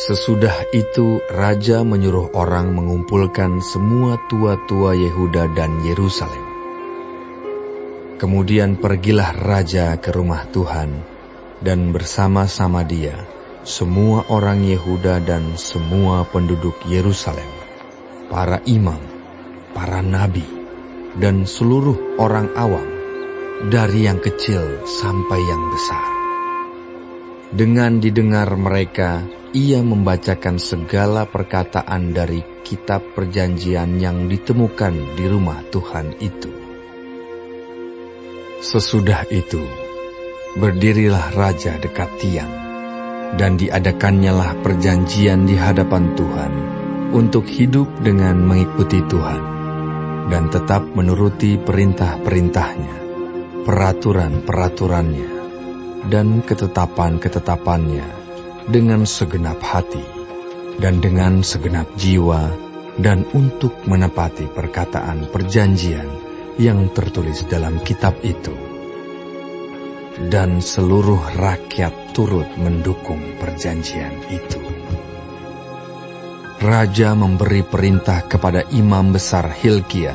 Sesudah itu raja menyuruh orang mengumpulkan semua tua-tua Yehuda dan Yerusalem. Kemudian pergilah raja ke rumah Tuhan, dan bersama-sama dia semua orang Yehuda dan semua penduduk Yerusalem, para imam, para nabi, dan seluruh orang awam, dari yang kecil sampai yang besar. Dengan didengar mereka, ia membacakan segala perkataan dari kitab perjanjian yang ditemukan di rumah Tuhan itu. Sesudah itu, berdirilah raja dekat tiang, dan diadakannyalah perjanjian di hadapan Tuhan untuk hidup dengan mengikuti Tuhan, dan tetap menuruti perintah-perintahnya, peraturan-peraturannya, dan ketetapan-ketetapannya, dengan segenap hati dan dengan segenap jiwa, dan untuk menepati perkataan perjanjian yang tertulis dalam kitab itu. Dan seluruh rakyat turut mendukung perjanjian itu. Raja memberi perintah kepada imam besar Hilkia,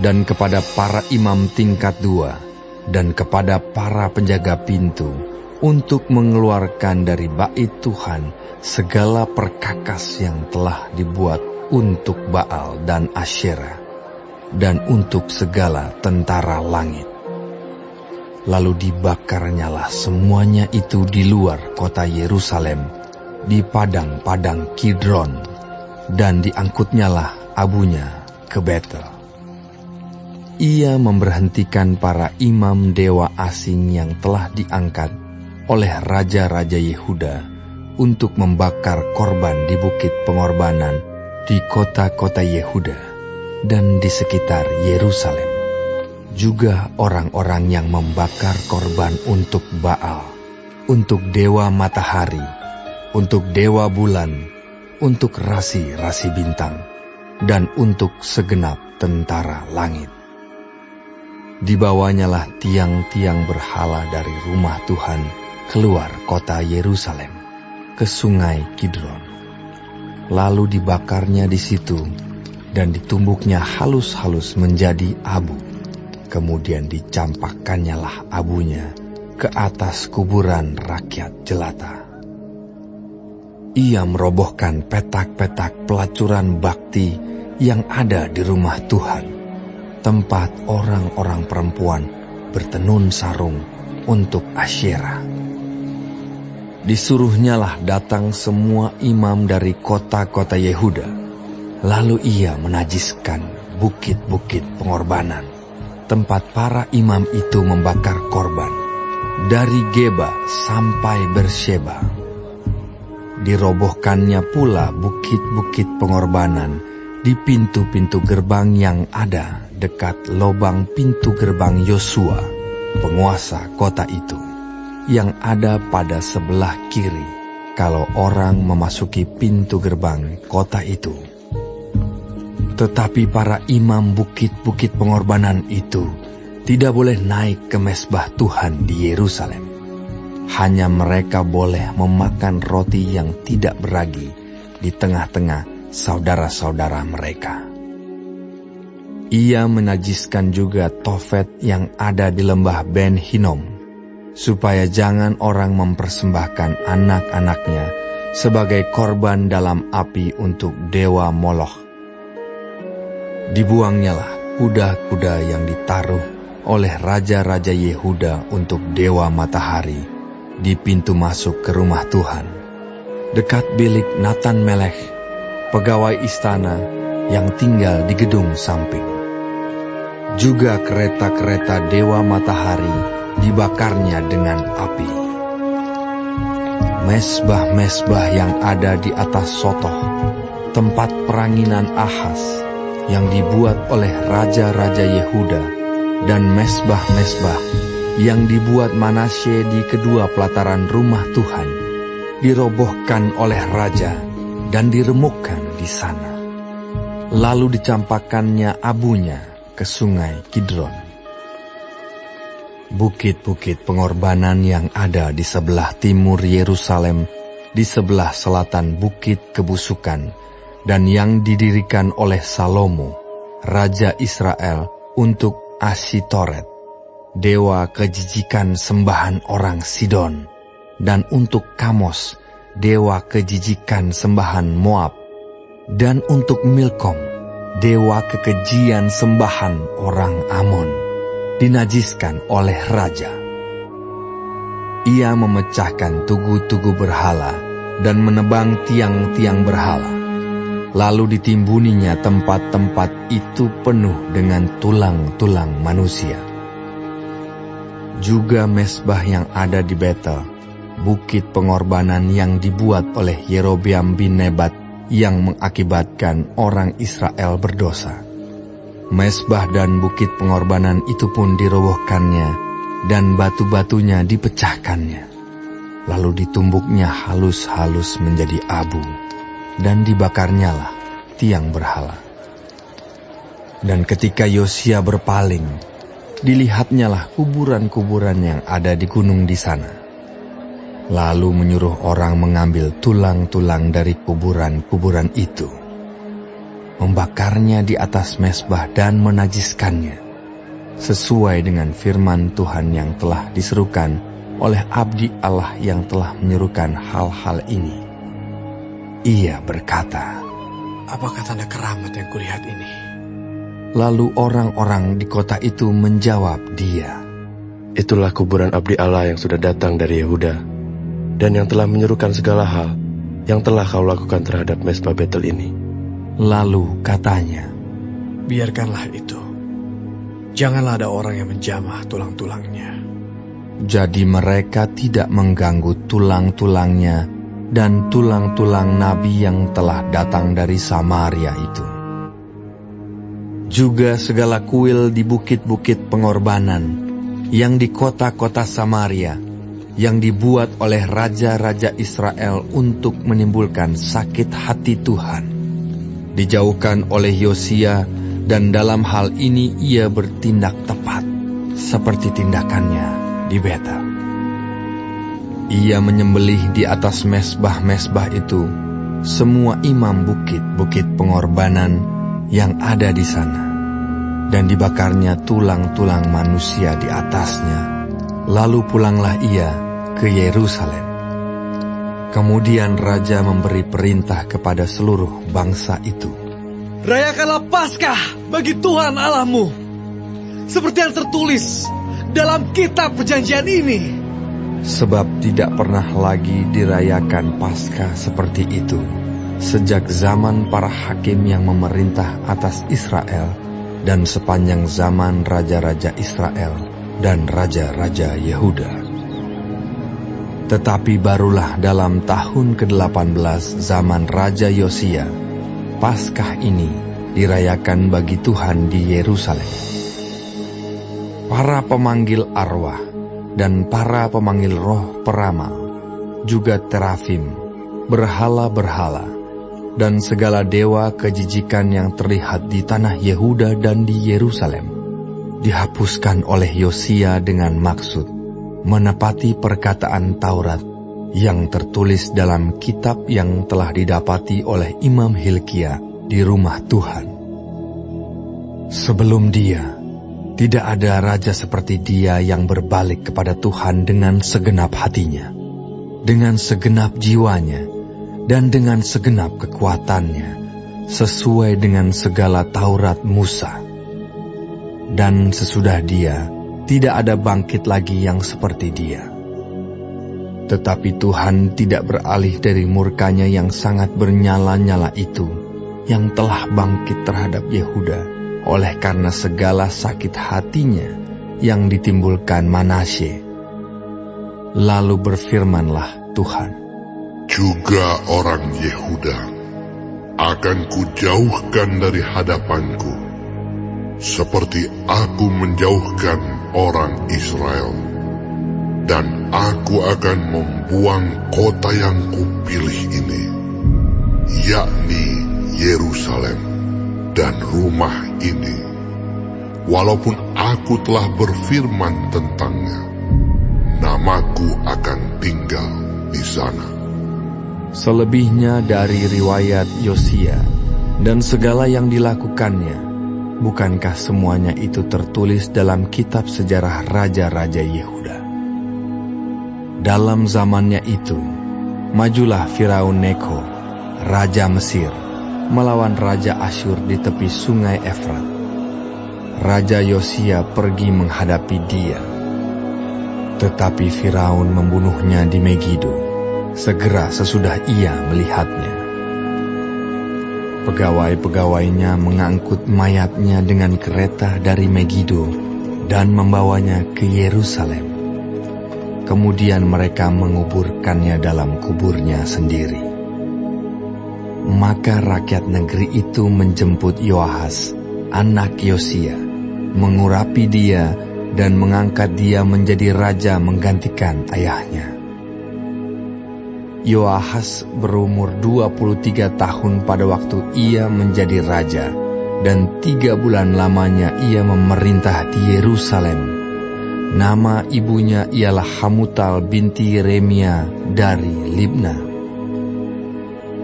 dan kepada para imam tingkat 2, dan kepada para penjaga pintu, untuk mengeluarkan dari bait Tuhan segala perkakas yang telah dibuat untuk Baal dan Asyera, dan untuk segala tentara langit. Lalu dibakarnyalah semuanya itu di luar kota Yerusalem, di padang-padang Kidron, dan diangkutnyalah abunya ke Betel. Ia memberhentikan para imam dewa asing yang telah diangkat oleh raja-raja Yehuda untuk membakar korban di bukit pengorbanan di kota-kota Yehuda dan di sekitar Yerusalem. Juga orang-orang yang membakar korban untuk Baal, untuk dewa matahari, untuk dewa bulan, untuk rasi-rasi bintang, dan untuk segenap tentara langit. Dibawanyalah tiang-tiang berhala dari rumah Tuhan keluar kota Yerusalem ke sungai Kidron. Lalu dibakarnya di situ, dan ditumbuknya halus-halus menjadi abu. Kemudian dicampakannyalah abunya ke atas kuburan rakyat jelata. Ia merobohkan petak-petak pelacuran bakti yang ada di rumah Tuhan, tempat orang-orang perempuan bertenun sarung untuk Asyera. Disuruhnyalah datang semua imam dari kota-kota Yehuda. Lalu ia menajiskan bukit-bukit pengorbanan, tempat para imam itu membakar korban, dari Geba sampai Bersheba. Dirobohkannya pula bukit-bukit pengorbanan di pintu-pintu gerbang yang ada dekat lobang pintu gerbang Yosua, penguasa kota itu, yang ada pada sebelah kiri kalau orang memasuki pintu gerbang kota itu. Tetapi para imam bukit-bukit pengorbanan itu tidak boleh naik ke mezbah Tuhan di Yerusalem. Hanya mereka boleh memakan roti yang tidak beragi di tengah-tengah saudara-saudara mereka. Ia menajiskan juga Tofet yang ada di lembah Ben Hinnom, supaya jangan orang mempersembahkan anak-anaknya sebagai korban dalam api untuk dewa Moloch. Dibuangnyalah kuda-kuda yang ditaruh oleh raja-raja Yehuda untuk dewa matahari di pintu masuk ke rumah Tuhan, dekat bilik Natan Melech, pegawai istana yang tinggal di gedung samping. Juga kereta-kereta dewa matahari dibakarnya dengan api. Mezbah-mezbah yang ada di atas Sotoh, tempat peranginan Ahaz, yang dibuat oleh raja-raja Yehuda, dan mezbah-mezbah yang dibuat Manasye di kedua pelataran rumah Tuhan, dirobohkan oleh raja dan diremukkan di sana. Lalu dicampakkannya abunya ke sungai Kidron. Bukit-bukit pengorbanan yang ada di sebelah timur Yerusalem di sebelah selatan Bukit Kebusukan, dan yang didirikan oleh Salomo, Raja Israel, untuk Asitoret, dewa kejijikan sembahan orang Sidon, dan untuk Kamos, dewa kejijikan sembahan Moab, dan untuk Milkom, dewa kekejian sembahan orang Amon, dinajiskan oleh raja. Ia memecahkan tugu-tugu berhala dan menebang tiang-tiang berhala. Lalu ditimbuninya tempat-tempat itu penuh dengan tulang-tulang manusia. Juga mezbah yang ada di Betel, bukit pengorbanan yang dibuat oleh Yerobeam bin Nebat yang mengakibatkan orang Israel berdosa. Mezbah dan bukit pengorbanan itu pun dirobohkannya, dan batu-batunya dipecahkannya. Lalu ditumbuknya halus-halus menjadi abu, dan dibakarnyalah tiang berhala. Dan ketika Yosia berpaling, dilihatnyalah kuburan-kuburan yang ada di gunung di sana. Lalu menyuruh orang mengambil tulang-tulang dari kuburan-kuburan itu, membakarnya di atas mezbah dan menajiskannya, sesuai dengan firman Tuhan yang telah diserukan oleh abdi Allah yang telah menyerukan hal-hal ini. Ia berkata, "Apakah tanda keramat yang kulihat ini?" Lalu orang-orang di kota itu menjawab dia, "Itulah kuburan abdi Allah yang sudah datang dari Yehuda, dan yang telah menyerukan segala hal yang telah kau lakukan terhadap mezbah Betel ini." Lalu katanya, "Biarkanlah itu. Janganlah ada orang yang menjamah tulang-tulangnya." Jadi mereka tidak mengganggu tulang-tulangnya dan tulang-tulang nabi yang telah datang dari Samaria itu. Juga segala kuil di bukit-bukit pengorbanan yang di kota-kota Samaria, yang dibuat oleh raja-raja Israel untuk menimbulkan sakit hati Tuhan, dijauhkan oleh Yosia, dan dalam hal ini ia bertindak tepat, seperti tindakannya di Betel. Ia menyembelih di atas mezbah-mezbah itu semua imam bukit-bukit pengorbanan yang ada di sana, dan dibakarnya tulang-tulang manusia di atasnya. Lalu pulanglah ia ke Yerusalem. Kemudian raja memberi perintah kepada seluruh bangsa itu, "Rayakanlah Paskah bagi Tuhan Allahmu, seperti yang tertulis dalam kitab perjanjian ini." Sebab tidak pernah lagi dirayakan Paskah seperti itu sejak zaman para hakim yang memerintah atas Israel, dan sepanjang zaman raja-raja Israel dan raja-raja Yehuda. Tetapi barulah dalam tahun ke-18 zaman Raja Yosia, Paskah ini dirayakan bagi Tuhan di Yerusalem. Para pemanggil arwah dan para pemanggil roh peramal, juga terafim, berhala-berhala, dan segala dewa kejijikan yang terlihat di tanah Yehuda dan di Yerusalem, dihapuskan oleh Yosia dengan maksud menepati perkataan Taurat yang tertulis dalam kitab yang telah didapati oleh Imam Hilkia di rumah Tuhan. Sebelum dia, tidak ada raja seperti dia yang berbalik kepada Tuhan dengan segenap hatinya, dengan segenap jiwanya, dan dengan segenap kekuatannya, sesuai dengan segala Taurat Musa. Dan sesudah dia, tidak ada bangkit lagi yang seperti dia. Tetapi Tuhan tidak beralih dari murkanya yang sangat bernyala-nyala itu, yang telah bangkit terhadap Yehuda, oleh karena segala sakit hatinya yang ditimbulkan Manasye. Lalu berfirmanlah Tuhan, "Juga orang Yehuda akan kujauhkan dari hadapanku, seperti aku menjauhkan orang Israel. Dan aku akan membuang kota yang kupilih ini, yakni Yerusalem dan rumah ini, walaupun aku telah berfirman tentangnya, namaku akan tinggal di sana. Selebihnya dari riwayat Yosia dan segala yang dilakukannya, bukankah semuanya itu tertulis dalam kitab sejarah raja-raja Yehuda? Dalam zamannya itu, majulah Firaun Neko, raja Mesir, melawan raja Asyur di tepi sungai Efrat. Raja Yosia pergi menghadapi dia, tetapi Firaun membunuhnya di Megido, segera sesudah ia melihatnya. Pegawai-pegawainya mengangkut mayatnya dengan kereta dari Megido dan membawanya ke Yerusalem. Kemudian mereka menguburkannya dalam kuburnya sendiri. Maka rakyat negeri itu menjemput Yoahas, anak Yosia, mengurapi dia dan mengangkat dia menjadi raja menggantikan ayahnya. Yoahas berumur 23 tahun pada waktu ia menjadi raja, dan 3 bulan lamanya ia memerintah di Yerusalem. Nama ibunya ialah Hamutal binti Yeremia dari Libna.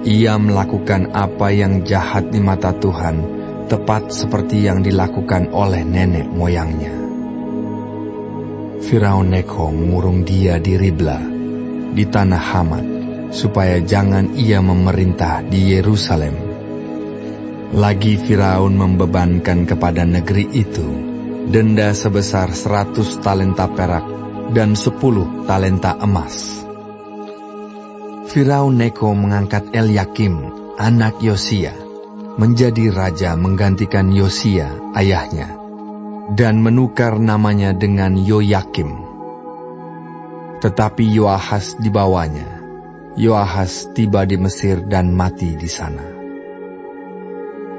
Ia melakukan apa yang jahat di mata Tuhan, tepat seperti yang dilakukan oleh nenek moyangnya. Firaun Neko mengurung dia di Ribla, di tanah Hamat, supaya jangan ia memerintah di Yerusalem. Lagi Firaun membebankan kepada negeri itu denda sebesar 100 talenta perak dan 10 talenta emas. Firaun Neko mengangkat Elyakim, anak Yosia, menjadi raja menggantikan Yosia, ayahnya, dan menukar namanya dengan Yoyakim. Tetapi Yoahas dibawanya. Yoahas tiba di Mesir dan mati di sana.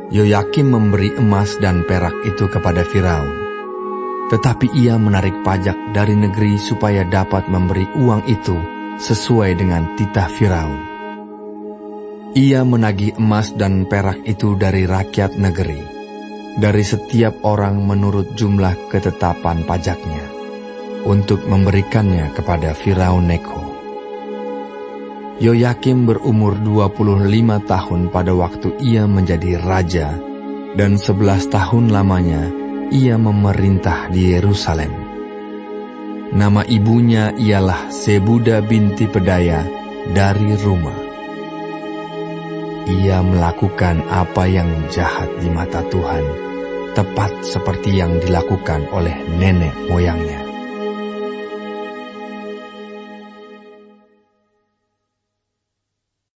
Yoyakim memberi emas dan perak itu kepada Firaun, tetapi ia menarik pajak dari negeri supaya dapat memberi uang itu sesuai dengan titah Firaun. Ia menagih emas dan perak itu dari rakyat negeri, dari setiap orang menurut jumlah ketetapan pajaknya, untuk memberikannya kepada Firaun Neko. Yoyakim berumur 25 tahun pada waktu ia menjadi raja, dan 11 tahun lamanya ia memerintah di Yerusalem. Nama ibunya ialah Sebuda binti Pedaya dari Rumah. Ia melakukan apa yang jahat di mata Tuhan, tepat seperti yang dilakukan oleh nenek moyangnya.